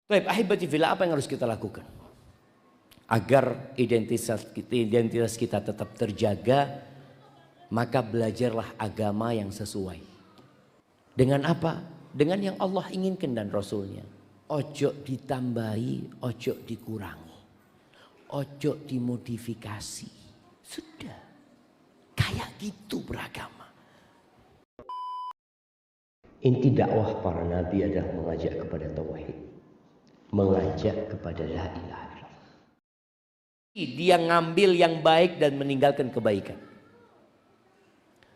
Baik, ahibati fillah, apa yang harus kita lakukan agar identitas kita tetap terjaga? Maka belajarlah agama yang sesuai. Dengan apa? Dengan yang Allah inginkan dan Rasulnya. Ojo ditambahi, ojo dikurangi, ojo dimodifikasi. Sudah, kayak gitu beragama. Inti dakwah para nabi adalah mengajak kepada tauhid, mengajak kepada la ilaha illallah. Dia ngambil yang baik dan meninggalkan kebaikan.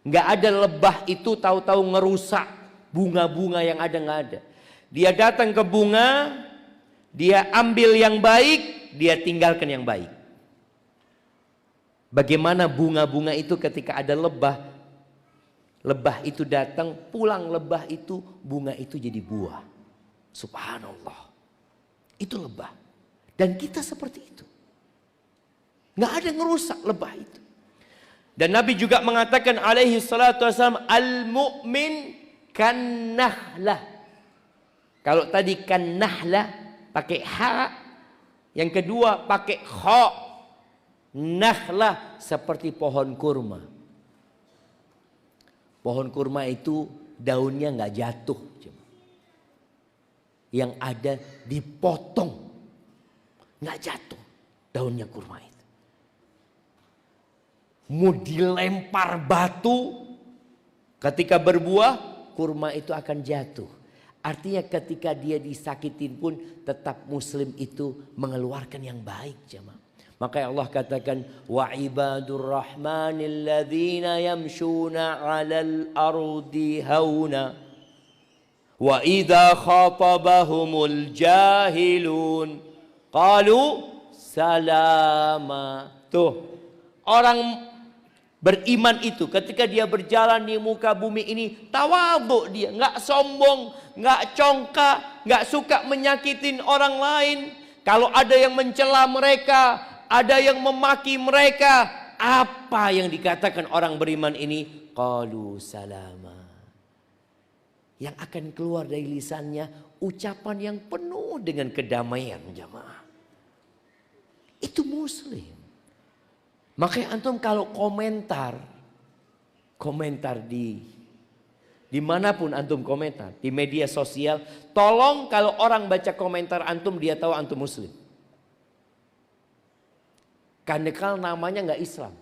Nggak ada lebah itu tahu-tahu ngerusak bunga-bunga yang ada, nggak ada. Dia datang ke bunga, dia ambil yang baik, dia tinggalkan yang baik. Bagaimana bunga-bunga itu ketika ada lebah, lebah itu datang, pulang lebah itu, bunga itu jadi buah. Subhanallah. Itu lebah. Dan kita seperti itu. Nggak ada yang ngerusak lebah itu. Dan Nabi juga mengatakan alaihi salatu wassalam, al-mu'min kan nahlah. Kalau tadi kan nahlah pakai ha, yang kedua pakai kha. Nahlah seperti pohon kurma. Pohon kurma itu daunnya nggak jatuh, yang ada dipotong, nggak jatuh daunnya kurma itu. Mau dilempar batu, ketika berbuah kurma itu akan jatuh. Artinya ketika dia disakitin pun tetap muslim itu mengeluarkan yang baik, jemaah. Maka Allah katakan wa ibadur rahmanil ladzina yamshuna 'alal ardi hauna wa idza khatabahumul jahilun qalu salama. Tuh, orang beriman itu ketika dia berjalan di muka bumi ini tawadhu, dia nggak sombong, nggak congkak, nggak suka menyakitin orang lain. Kalau ada yang mencela mereka, ada yang memaki mereka, apa yang dikatakan orang beriman ini? Qalu salama. Yang akan keluar dari lisannya ucapan yang penuh dengan kedamaian, jamaah. Itu muslim. Makanya antum kalau komentar dimanapun antum komentar, di media sosial, tolong kalau orang baca komentar antum dia tahu antum muslim. Karena kalau namanya nggak Islam.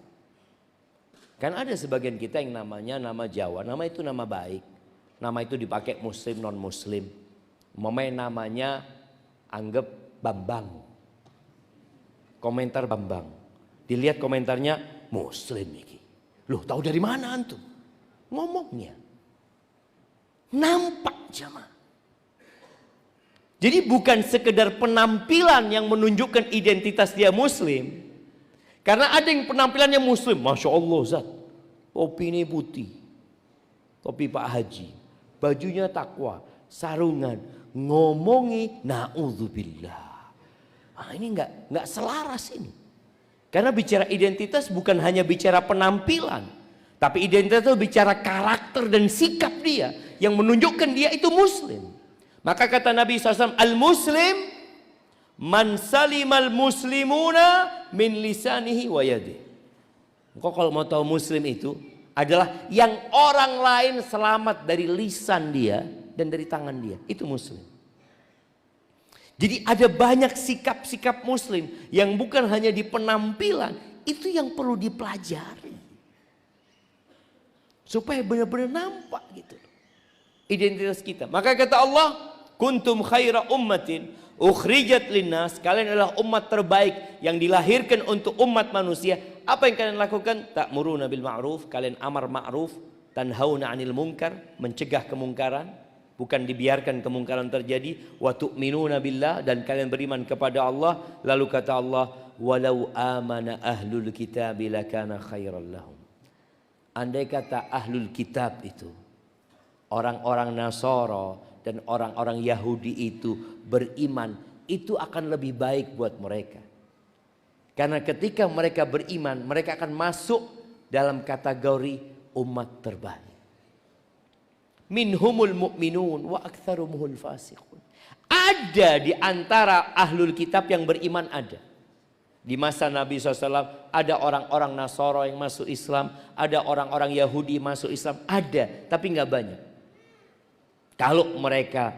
Kan ada sebagian kita yang namanya nama Jawa, nama itu nama baik. Nama itu dipakai muslim non muslim. Namanya anggap Bambang. Komentar Bambang. Dilihat komentarnya muslim iki. Loh, tahu dari mana antum? Ngomongnya. Nampak jamaah. Jadi bukan sekedar penampilan yang menunjukkan identitas dia muslim. Karena ada yang penampilannya muslim, Masya Allah Zat. Topi ini putih. Topi Pak Haji. Bajunya takwa. Sarungan. Ngomongi na'udzubillah. Nah, ini enggak selaras ini. Karena bicara identitas bukan hanya bicara penampilan. Tapi identitas itu bicara karakter dan sikap dia. Yang menunjukkan dia itu muslim. Maka kata Nabi SAW, al-muslim man salimal muslimuna min lisanihi wa yadihi. Engkau kalau mau tahu muslim itu adalah yang orang lain selamat dari lisan dia dan dari tangan dia. Itu muslim. Jadi ada banyak sikap-sikap muslim yang bukan hanya di penampilan, itu yang perlu dipelajari. Supaya benar-benar nampak gitu identitas kita. Maka kata Allah, kuntum khaira ummatin ukhrijat linnas, kalian adalah umat terbaik yang dilahirkan untuk umat manusia. Apa yang kalian lakukan? Ta'muruna bil ma'ruf, kalian amar ma'ruf, tanhauna 'anil munkar, mencegah kemungkaran. Bukan dibiarkan kemungkaran terjadi. Wa tu'minuna billah, dan kalian beriman kepada Allah. Lalu kata Allah, walau amana ahlul kitab lakana khairan lahum. Andai kata ahlul kitab itu, orang-orang Nasara dan orang-orang Yahudi itu beriman, itu akan lebih baik buat mereka. Karena ketika mereka beriman, mereka akan masuk dalam kategori umat terbaik. Minhumul mu'minun wa aktsarumuhul fasiqun. Ada di antara ahlul kitab yang beriman ada. Di masa Nabi SAW ada orang-orang Nasara yang masuk Islam. Ada orang-orang Yahudi masuk Islam. Ada, tapi nggak banyak. Kalau mereka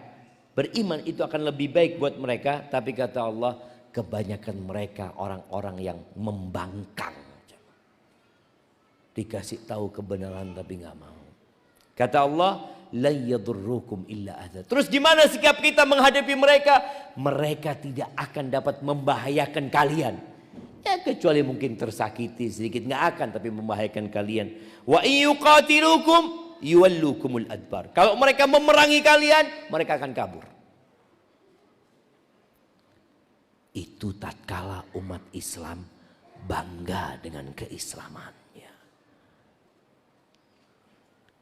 beriman itu akan lebih baik buat mereka. Tapi kata Allah, kebanyakan mereka orang-orang yang membangkang. Dikasih tahu kebenaran tapi nggak mau. Kata Allah, la yadurrukum illa adza. Terus gimana sikap kita menghadapi mereka? Mereka tidak akan dapat membahayakan kalian. Ya kecuali mungkin tersakiti sedikit, nggak akan tapi membahayakan kalian. Wa yuqatilukum yuwallukumul adbar. Kalau mereka memerangi kalian, mereka akan kabur. Itu tatkala umat Islam bangga dengan keislamannya.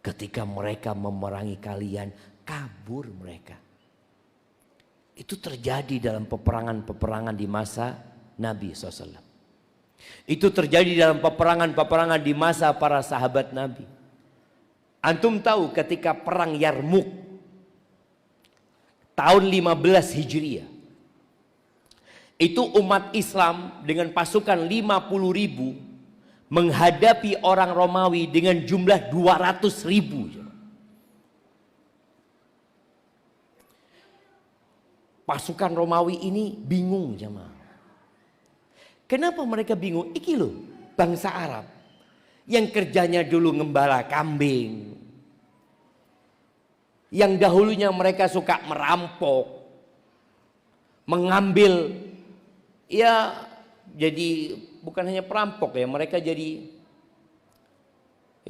Ketika mereka memerangi kalian, kabur mereka. Itu terjadi dalam peperangan-peperangan di masa Nabi SAW. Itu terjadi dalam peperangan-peperangan di masa para sahabat Nabi. Antum tahu ketika perang Yarmuk tahun 15 Hijriah. Itu umat Islam dengan pasukan 50.000 menghadapi orang Romawi dengan jumlah 200.000. Pasukan Romawi ini bingung jemaah. Kenapa mereka bingung? Iki loh bangsa Arab yang kerjanya dulu ngembala kambing. Yang dahulunya mereka suka merampok. Mengambil, ya jadi bukan hanya perampok ya, mereka jadi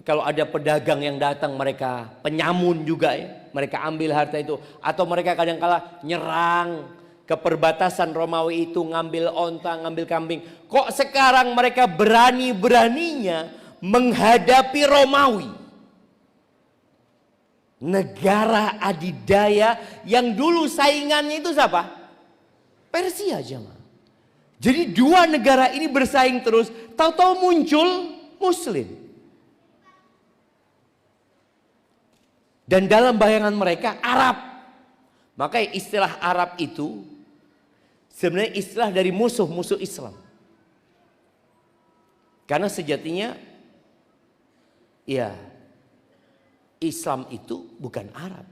kalau ada pedagang yang datang mereka penyamun juga ya, mereka ambil harta itu, atau mereka kadang-kala nyerang ke perbatasan Romawi itu, ngambil onta, ngambil kambing. Kok sekarang mereka berani-beraninya menghadapi Romawi, negara adidaya yang dulu saingannya itu siapa? Persia jemaah. Jadi dua negara ini bersaing terus, tahu-tahu muncul Muslim. Dan dalam bayangan mereka Arab. Makanya istilah Arab itu sebenarnya istilah dari musuh-musuh Islam. Karena sejatinya ya Islam itu bukan Arab.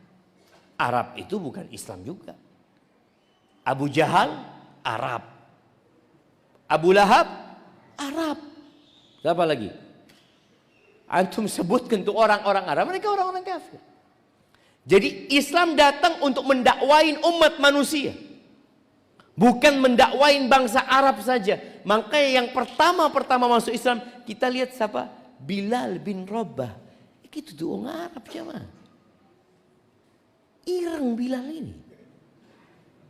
Arab itu bukan Islam juga. Abu Jahal Arab. Abu Lahab Arab. Siapa lagi? Antum sebutkan tuh orang-orang Arab, mereka orang-orang kafir. Jadi Islam datang untuk mendakwain umat manusia. Bukan mendakwain bangsa Arab saja. Makanya yang pertama masuk Islam, kita lihat siapa? Bilal bin Rabah. Itu tuh orang Arab jemaah. Ireng Bilal ini.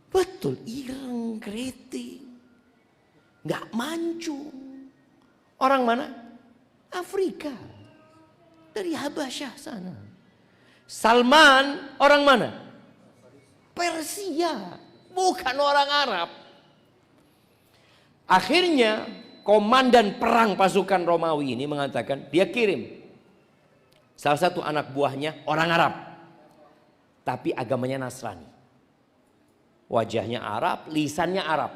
Betul, ireng, keriting. Nggak mancung. Orang mana? Afrika. Dari Habasyah sana. Salman orang mana? Persia. Bukan orang Arab. Akhirnya komandan perang pasukan Romawi ini mengatakan dia kirim salah satu anak buahnya orang Arab. Tapi agamanya Nasrani. Wajahnya Arab, lisannya Arab.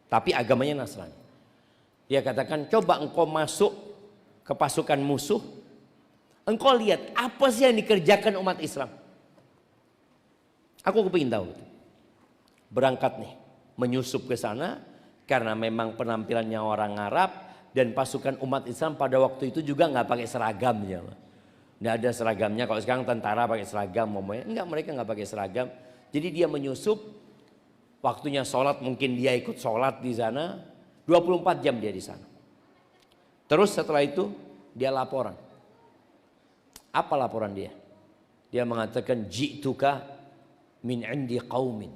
Tapi agamanya Nasrani. Dia katakan, coba engkau masuk ke pasukan musuh. Engkau lihat apa sih yang dikerjakan umat Islam. Aku kepingin tahu. Berangkat nih, menyusup ke sana. Karena memang penampilannya orang Arab. Dan pasukan umat Islam pada waktu itu juga nggak pakai seragamnya. Nggak ada seragamnya. Kalau sekarang tentara pakai seragam. Enggak, mereka nggak pakai seragam. Jadi dia menyusup. Waktunya sholat mungkin dia ikut sholat di sana. 24 jam dia di sana. Terus setelah itu dia laporan. Apa laporan dia? Dia mengatakan ji'tuka min indi qaumin.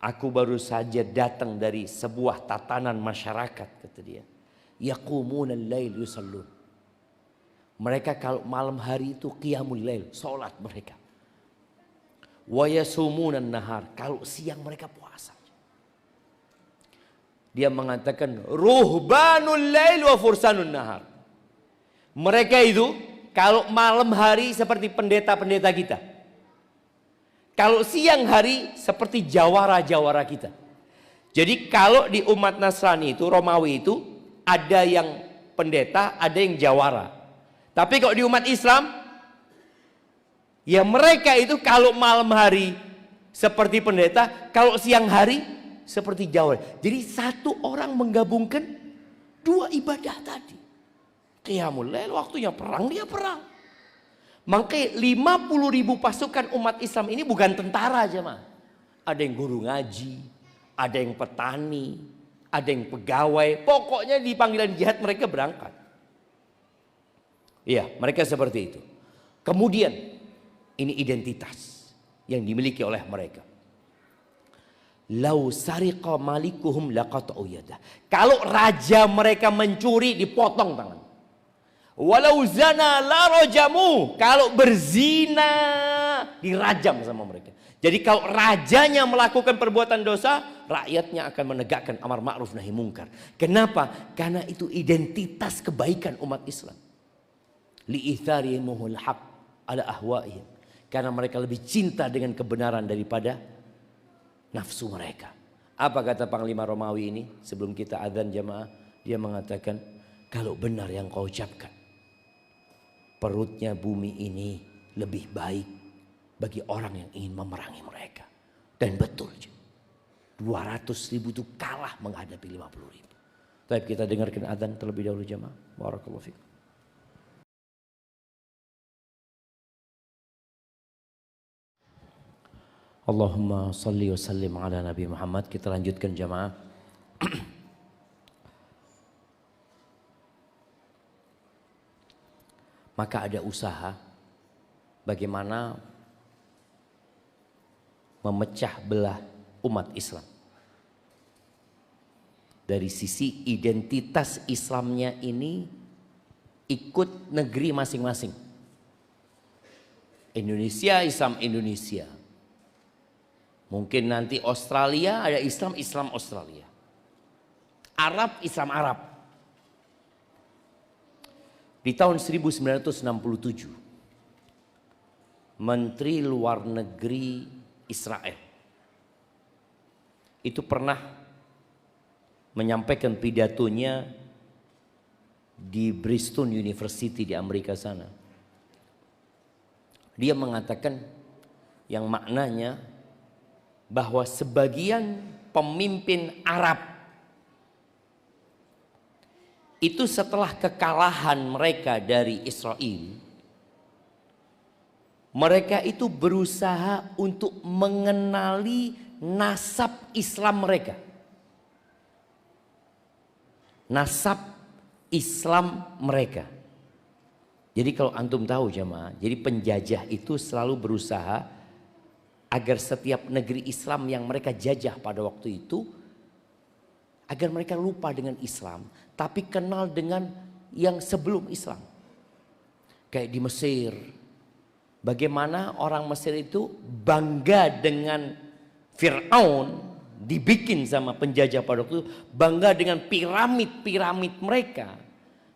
Aku baru saja datang dari sebuah tatanan masyarakat, kata dia. Yaqumuna al-lail yusallun. Mereka kalau malam hari itu qiyamul lail, sholat mereka. Wa yasumunan nahar, kalau siang mereka puasa. Dia mengatakan ruhbanul lail wa fursanun nahar. Mereka itu kalau malam hari seperti pendeta-pendeta kita. Kalau siang hari seperti jawara-jawara kita. Jadi kalau di umat Nasrani itu, Romawi itu, ada yang pendeta, ada yang jawara. Tapi kalau di umat Islam, ya mereka itu kalau malam hari seperti pendeta, kalau siang hari seperti jawara. Jadi satu orang menggabungkan dua ibadah tadi. Qiyamul Lail, waktunya perang, dia perang. Makanya 50.000 pasukan umat Islam ini bukan tentara aja mah. Ada yang guru ngaji, ada yang petani, ada yang pegawai. Pokoknya di panggilan jihad mereka berangkat. Iya, mereka seperti itu. Kemudian ini identitas yang dimiliki oleh mereka. Lau sariqa malikuhum laqata'u yadah. Kalau raja mereka mencuri, dipotong tangan. Walau zana la rojamu, kalau berzina dirajam sama mereka. Jadi kalau rajanya melakukan perbuatan dosa, rakyatnya akan menegakkan amar ma'ruf nahi mungkar. Kenapa? Karena itu identitas kebaikan umat Islam. Li'itharimuhul haq ala ahwa'ihim. Karena mereka lebih cinta dengan kebenaran daripada nafsu mereka. Apa kata Panglima Romawi ini sebelum kita adzan jamaah? Dia mengatakan, kalau benar yang kau ucapkan, perutnya bumi ini lebih baik bagi orang yang ingin memerangi mereka. Dan betul, 200.000 itu kalah menghadapi 50.000. Tapi kita dengarkan adzan terlebih dahulu jemaah. Barakallahu fikum. Allahumma salli wa sallim ala Nabi Muhammad. Kita lanjutkan jemaah. Maka ada usaha bagaimana memecah belah umat Islam. Dari sisi identitas Islamnya ini ikut negeri masing-masing. Indonesia, Islam Indonesia. Mungkin nanti Australia ada Islam, Islam Australia. Arab, Islam Arab. Di tahun 1967, Menteri Luar Negeri Israel itu pernah menyampaikan pidatonya di Bristol University di Amerika sana. Dia mengatakan yang maknanya bahwa sebagian pemimpin Arab itu setelah kekalahan mereka dari Israel, mereka itu berusaha untuk mengenali nasab Islam mereka. Nasab Islam mereka. Jadi kalau antum tahu jemaah, jadi penjajah itu selalu berusaha agar setiap negeri Islam yang mereka jajah pada waktu itu, agar mereka lupa dengan Islam, tapi kenal dengan yang sebelum Islam. Kayak di Mesir, bagaimana orang Mesir itu bangga dengan Fir'aun, dibikin sama penjajah pada waktu itu, bangga dengan piramid-piramid mereka.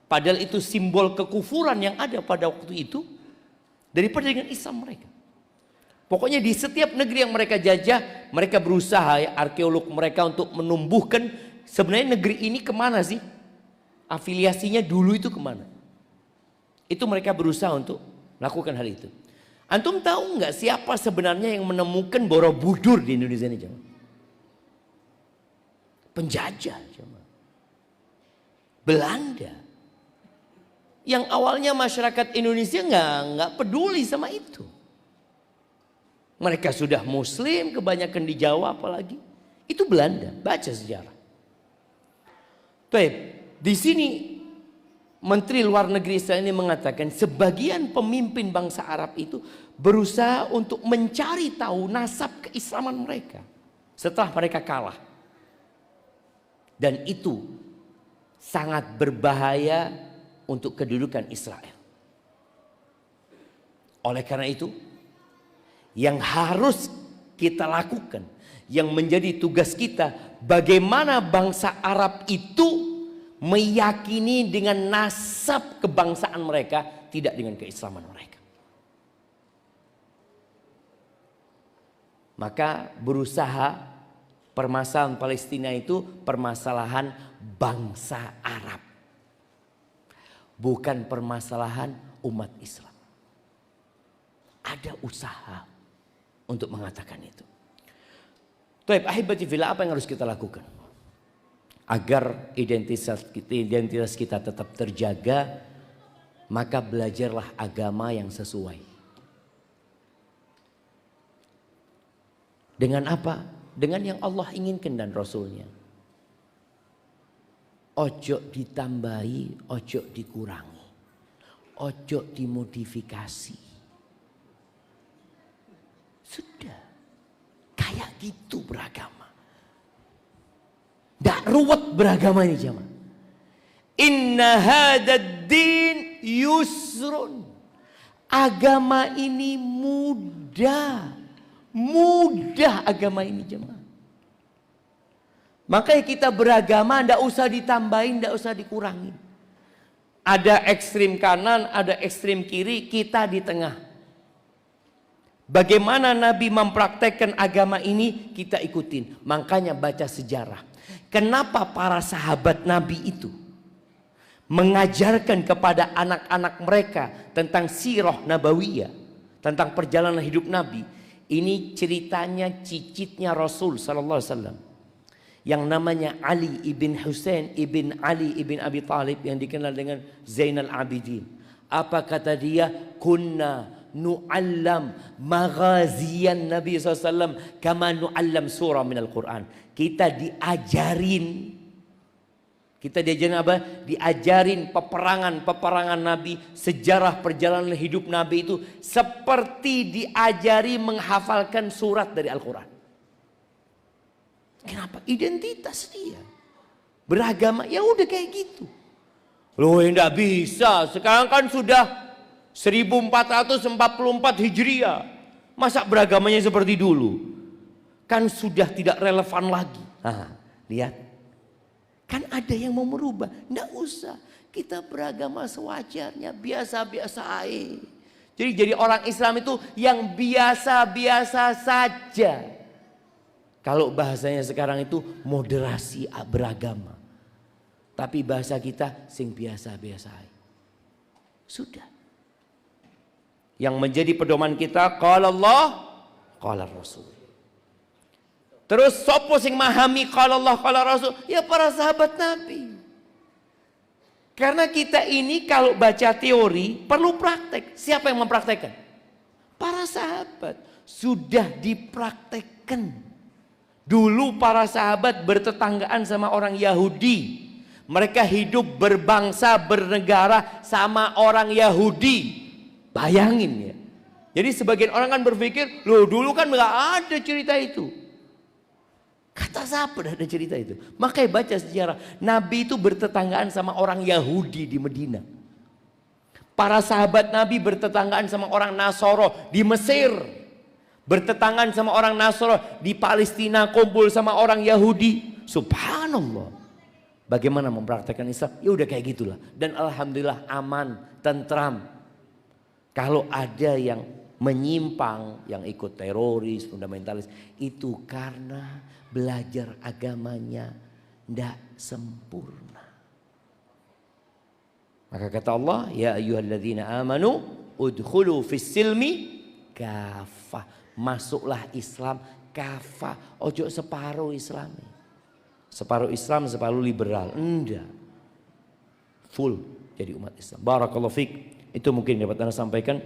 Padahal itu simbol kekufuran yang ada pada waktu itu, daripada dengan Islam mereka. Pokoknya di setiap negeri yang mereka jajah, mereka berusaha ya, arkeolog mereka untuk menumbuhkan sebenarnya negeri ini kemana sih? Afiliasinya dulu itu kemana? Itu mereka berusaha untuk melakukan hal itu. Antum tahu nggak siapa sebenarnya yang menemukan Borobudur di Indonesia ini? Jemaah? Penjajah, jemaah. Belanda. Yang awalnya masyarakat Indonesia nggak peduli sama itu. Mereka sudah Muslim, kebanyakan di Jawa apalagi. Itu Belanda, baca sejarah. Baik, di sini Menteri Luar Negeri Israel ini mengatakan sebagian pemimpin bangsa Arab itu berusaha untuk mencari tahu nasab keislaman mereka setelah mereka kalah. Dan itu sangat berbahaya untuk kedudukan Israel. Oleh karena itu, yang harus kita lakukan, yang menjadi tugas kita, bagaimana bangsa Arab itu meyakini dengan nasab kebangsaan mereka, tidak dengan keislaman mereka. Maka berusaha permasalahan Palestina itu permasalahan bangsa Arab. Bukan permasalahan umat Islam. Ada usaha untuk mengatakan itu. Taib ahibati fillah, apa yang harus kita lakukan agar identitas kita tetap terjaga? Maka belajarlah agama yang sesuai. Dengan apa? Dengan yang Allah inginkan dan Rasulnya. Ojo ditambahi, ojo dikurangi, ojo dimodifikasi. Sudah, kayak gitu beragama. Nggak ruwet beragama ini jemaah. Inna hadad din yusrun. Agama ini mudah. Mudah agama ini jemaah. Makanya kita beragama ndak usah ditambahin, ndak usah dikurangin. Ada ekstrim kanan, ada ekstrim kiri, kita di tengah. Bagaimana Nabi mempraktekkan agama ini kita ikutin. Makanya baca sejarah. Kenapa para sahabat Nabi itu mengajarkan kepada anak-anak mereka tentang sirah nabawiyah, tentang perjalanan hidup Nabi. Ini ceritanya cicitnya Rasul sallallahu alaihi wasallam yang namanya Ali ibn Husain ibn Ali ibn Abi Talib yang dikenal dengan Zainal Abidin. Apa kata dia? Kunna nu'allam maghaziyan Nabi SAW kama nu'allam surah minal Quran. Kita diajarin apa? Diajarin peperangan Nabi, sejarah perjalanan hidup Nabi itu seperti diajari menghafalkan surat dari Al-Quran. Kenapa? Identitas dia. Beragama ya udah kayak gitu. Loh enggak bisa. Sekarang kan sudah 1444 Hijriah. Masa beragamanya seperti dulu? Kan sudah tidak relevan lagi. Nah, lihat. Kan ada yang mau merubah. Enggak usah. Kita beragama sewajarnya. Biasa-biasa aja. Jadi orang Islam itu yang biasa-biasa saja. Kalau bahasanya sekarang itu moderasi beragama. Tapi bahasa kita sing biasa-biasa aja. Sudah. Yang menjadi pedoman kita qala Allah, qala Rasul. Terus sopo sing memahami qala Allah, qala Rasul? Ya para sahabat Nabi. Karena kita ini kalau baca teori perlu praktek. Siapa yang mempraktekkan? Para sahabat. Sudah dipraktekkan. Dulu para sahabat bertetanggaan sama orang Yahudi. Mereka hidup berbangsa, bernegara sama orang Yahudi. Bayangin ya. Jadi sebagian orang kan berpikir, loh dulu kan nggak ada cerita itu. Kata siapa ada cerita itu? Makanya baca sejarah. Nabi itu bertetanggaan sama orang Yahudi di Medina. Para sahabat Nabi bertetanggaan sama orang Nasoro di Mesir. Bertetanggaan sama orang Nasoro di Palestina, kumpul sama orang Yahudi. Subhanallah. Bagaimana mempraktekkan Islam? Ya udah kayak gitulah. Dan alhamdulillah aman, tentram. Kalau ada yang menyimpang, yang ikut teroris, fundamentalis, itu karena belajar agamanya tidak sempurna. Maka kata Allah, ya ayyuhalladzina amanu udkhulu fis silmi kafah. Masuklah Islam kafah. Ojo separuh Islam. Separuh Islam, separuh liberal. Enggak. Full jadi umat Islam. Barakallahu fiik. Itu mungkin dapat Anda sampaikan.